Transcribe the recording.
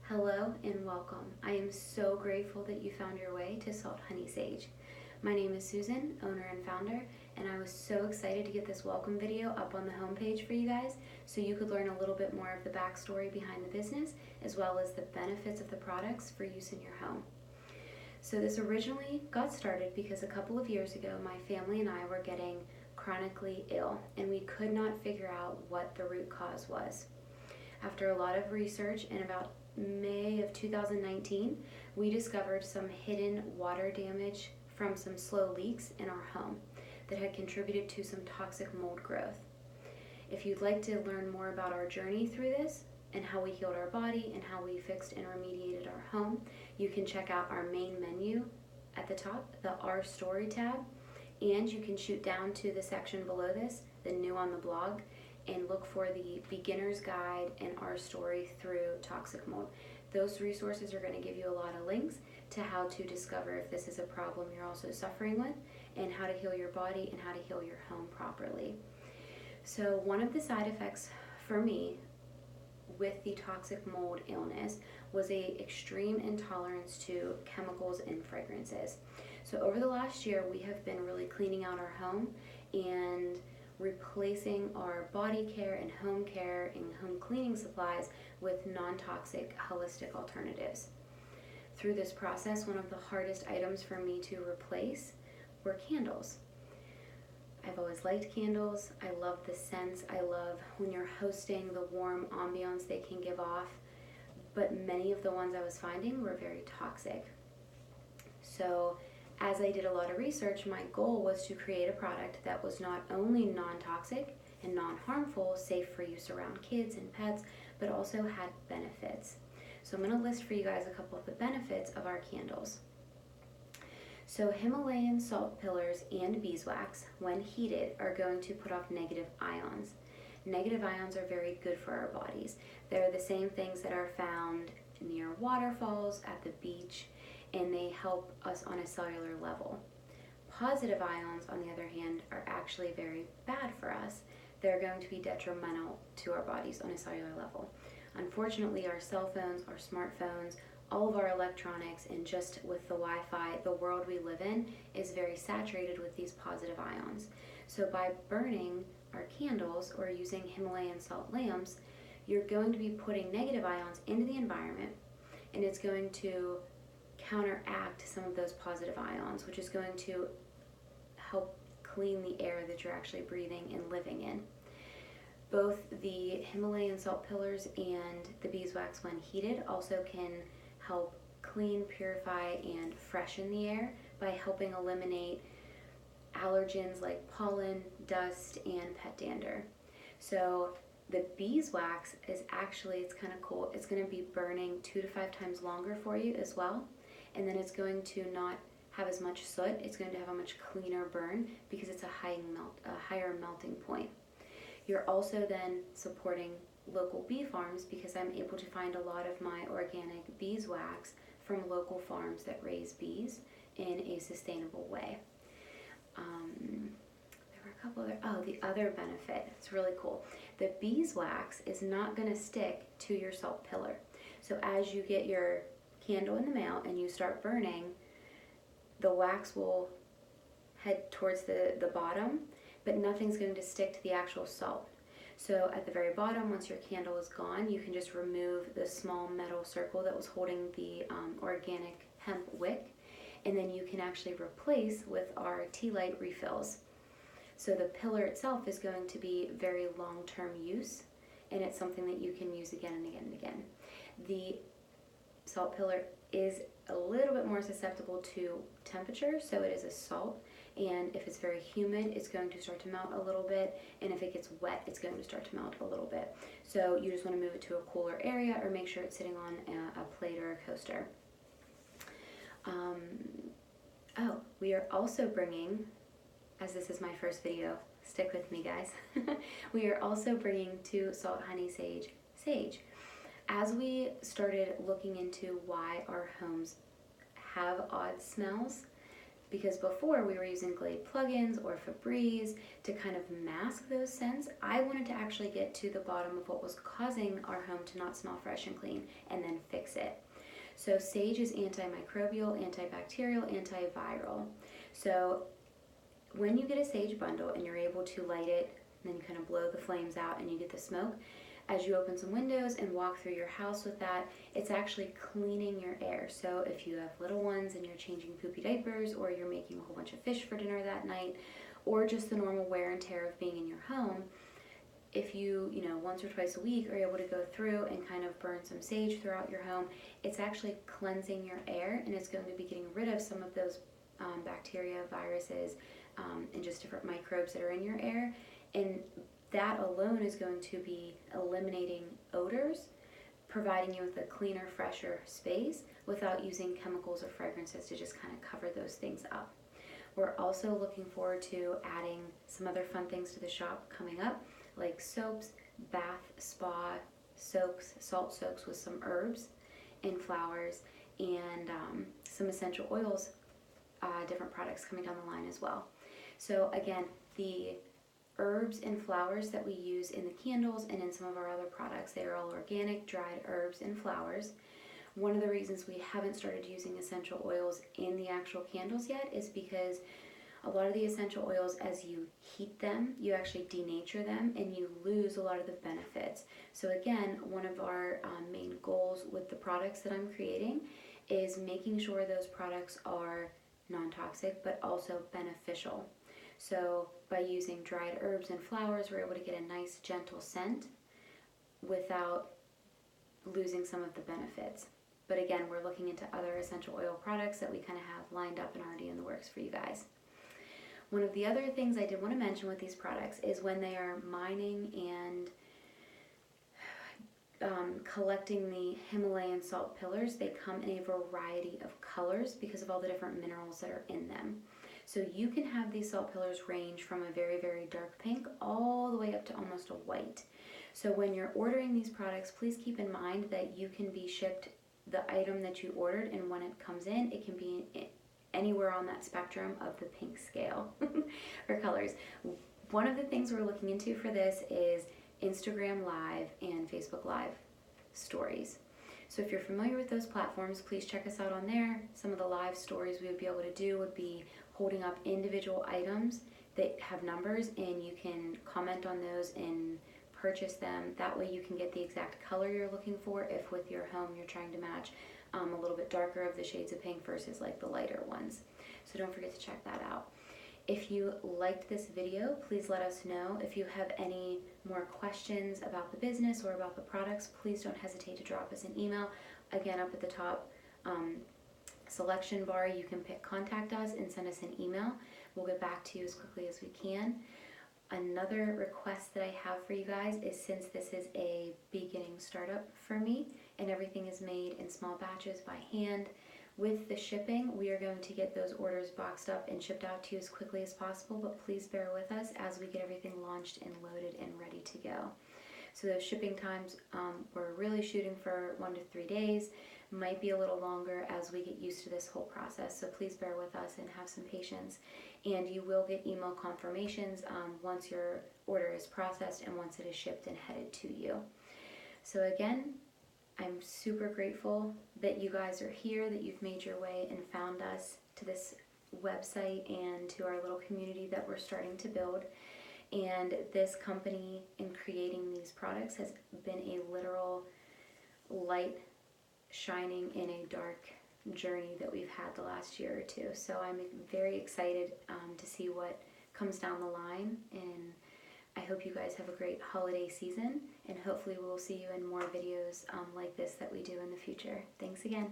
Hello and welcome. I am so grateful that you found your way to Salt Honey Sage. My name is Susan, owner and founder, and I was so excited to get this welcome video up on the homepage for you guys so you could learn a little bit more of the backstory behind the business as well as the benefits of the products for use in your home. So this originally got started because a couple of years ago my family and I were getting chronically ill and we could not figure out what the root cause was. After a lot of research, in about May of 2019, we discovered some hidden water damage from some slow leaks in our home that had contributed to some toxic mold growth. If you'd like to learn more about our journey through this and how we healed our body and how we fixed and remediated our home, you can check out our main menu at the top, the Our Story tab, and you can shoot down to the section below this, the New on the Blog, and look for the beginner's guide and our story through toxic mold. Those resources are going to give you a lot of links to how to discover if this is a problem you're also suffering with and how to heal your body and how to heal your home properly. So one of the side effects for me with the toxic mold illness was a extreme intolerance to chemicals and fragrances. So over the last year we have been really cleaning out our home and replacing our body care and home cleaning supplies with non-toxic holistic alternatives. Through this process, one of the hardest items for me to replace were candles. I've always liked candles. I love the scents. I love when you're hosting the warm ambiance they can give off, but many of the ones I was finding were very toxic. So as I did a lot of research, my goal was to create a product that was not only non-toxic and non-harmful, safe for use around kids and pets, but also had benefits. So I'm going to list for you guys a couple of the benefits of our candles. So Himalayan salt pillars and beeswax, when heated, are going to put off negative ions. Negative ions are very good for our bodies. They're the same things that are found near waterfalls, at the beach, and they help us on a cellular level. Positive ions, on the other hand, are actually very bad for us. They're going to be detrimental to our bodies on a cellular level. Unfortunately, our cell phones, our smartphones, all of our electronics, and just with the Wi-Fi, the world we live in is very saturated with these positive ions. So by burning our candles or using Himalayan salt lamps, you're going to be putting negative ions into the environment, and it's going to counteract some of those positive ions, which is going to help clean the air that you're actually breathing and living in. Both the Himalayan salt pillars and the beeswax, when heated, also can help clean, purify, and freshen the air by helping eliminate allergens like pollen, dust, and pet dander. So the beeswax is actually, it's kind of cool, it's going to be burning 2 to 5 times longer for you as well. And then it's going to not have as much soot. It's going to have a much cleaner burn because it's a higher melting point. You're also then supporting local bee farms because I'm able to find a lot of my organic beeswax from local farms that raise bees in a sustainable way. There were a couple other, the other benefit, it's really cool. The beeswax is not going to stick to your salt pillar. So as you get your candle in the mail and you start burning, the wax will head towards the bottom, but nothing's going to stick to the actual salt. So at the very bottom, once your candle is gone, you can just remove the small metal circle that was holding the organic hemp wick, and then you can actually replace with our tea light refills. So the pillar itself is going to be very long-term use, and it's something that you can use again and again and again. The salt pillar is a little bit more susceptible to temperature, so it is a salt, and if it's very humid, it's going to start to melt a little bit, and if it gets wet, it's going to start to melt a little bit. So you just want to move it to a cooler area or make sure it's sitting on a plate or a coaster. We are also bringing, as this is my first video, stick with me guys, we are also bringing to Salt Honey Sage sage. As we started looking into why our homes have odd smells, because before we were using Glade plugins or Febreze to kind of mask those scents. I wanted to actually get to the bottom of what was causing our home to not smell fresh and clean and then fix it. So sage is antimicrobial, antibacterial, antiviral. So when you get a sage bundle and you're able to light it, and then you kind of blow the flames out and you get the smoke, as you open some windows and walk through your house with that, it's actually cleaning your air. So if you have little ones and you're changing poopy diapers, or you're making a whole bunch of fish for dinner that night, or just the normal wear and tear of being in your home, if you once or twice a week are able to go through and kind of burn some sage throughout your home, it's actually cleansing your air, and it's going to be getting rid of some of those bacteria, viruses, and just different microbes that are in your air. And that alone is going to be eliminating odors, providing you with a cleaner, fresher space without using chemicals or fragrances to just kind of cover those things up. We're also looking forward to adding some other fun things to the shop coming up, like soaps, bath, spa soaks, salt soaks with some herbs and flowers, and some essential oils, different products coming down the line as well. So again, the herbs and flowers that we use in the candles and in some of our other products, they are all organic, dried herbs and flowers. One of the reasons we haven't started using essential oils in the actual candles yet is because a lot of the essential oils, as you heat them, you actually denature them and you lose a lot of the benefits. So again, one of our main goals with the products that I'm creating is making sure those products are non-toxic but also beneficial. So by using dried herbs and flowers, we're able to get a nice gentle scent without losing some of the benefits. But again, we're looking into other essential oil products that we kind of have lined up and already in the works for you guys. One of the other things I did want to mention with these products is when they are mining and collecting the Himalayan salt pillars, they come in a variety of colors because of all the different minerals that are in them. So you can have these salt pillars range from a very, very dark pink all the way up to almost a white. So when you're ordering these products, please keep in mind that you can be shipped the item that you ordered, and when it comes in, it can be anywhere on that spectrum of the pink scale or colors. One of the things we're looking into for this is Instagram Live and Facebook Live stories. So if you're familiar with those platforms, please check us out on there. Some of the live stories we would be able to do would be holding up individual items that have numbers, and you can comment on those and purchase them. That way you can get the exact color you're looking for if with your home you're trying to match a little bit darker of the shades of pink versus like the lighter ones. So don't forget to check that out. If you liked this video, please let us know. If you have any more questions about the business or about the products, please don't hesitate to drop us an email. Again, up at the top selection bar, you can pick contact us and send us an email. We'll get back to you as quickly as we can. Another request that I have for you guys is, since this is a beginning startup for me and everything is made in small batches by hand, with the shipping, we are going to get those orders boxed up and shipped out to you as quickly as possible, but please bear with us as we get everything launched and loaded and ready to go. So those shipping times, we're really shooting for 1 to 3 days. Might be a little longer as we get used to this whole process, so please bear with us and have some patience. And you will get email confirmations once your order is processed and once it is shipped and headed to you. So again, I'm super grateful that you guys are here, that you've made your way and found us to this website and to our little community that we're starting to build. And this company, in creating these products, has been a literal light shining in a dark journey that we've had the last year or two. So I'm very excited to see what comes down the line, and I hope you guys have a great holiday season, and hopefully we'll see you in more videos like this that we do in the future. Thanks again.